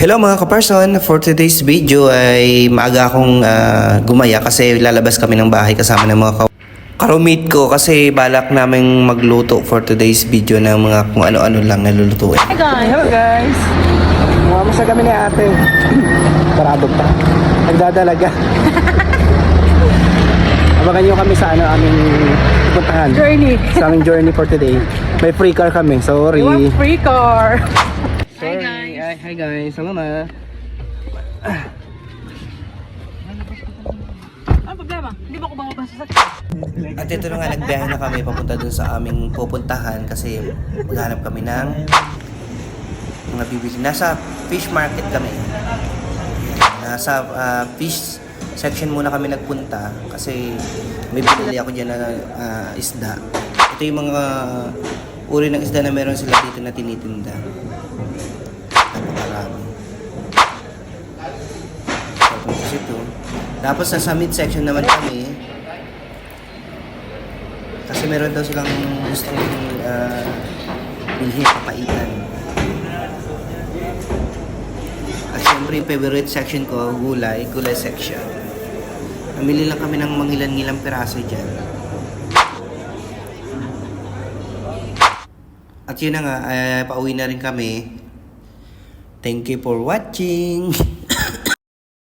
Hello mga kaparson, for today's video ay maaga akong gumaya kasi lalabas kami ng bahay kasama ng mga karumit ko kasi balak naming magluto for today's video ng mga kung ano-ano lang nalulutuin. Hi guys! Hello guys! Mumamasya kami ni ate. Parado pa. Nagdadalaga. Abangan nyo kami sa aming pupuntahan. Journey. Sa aming journey for today. May free car kami, sorry. You want free car. Sorry. Hi, guys. Hi guys, hello na. Ano problema? Hindi ba ako bababa sa sakit? At ito na nga, nagbiyahe na kami papunta dun sa aming pupuntahan kasi maghanap kami ng mga bibili. Nasa fish market kami. Nasa fish section muna kami nagpunta kasi may binili ako dyan na isda. Ito yung mga uri ng isda na meron sila dito na tinitinda. Napakarami. Tapos ito. Tapos sa mid section naman kami kasi meron daw silang gustong bilhin, papaitan. At syempre yung favorite section ko, gulay section. Namili lang kami ng mangilan-ngilang piraso dyan. At yun na nga, pauwi na rin kami. Thank you for watching.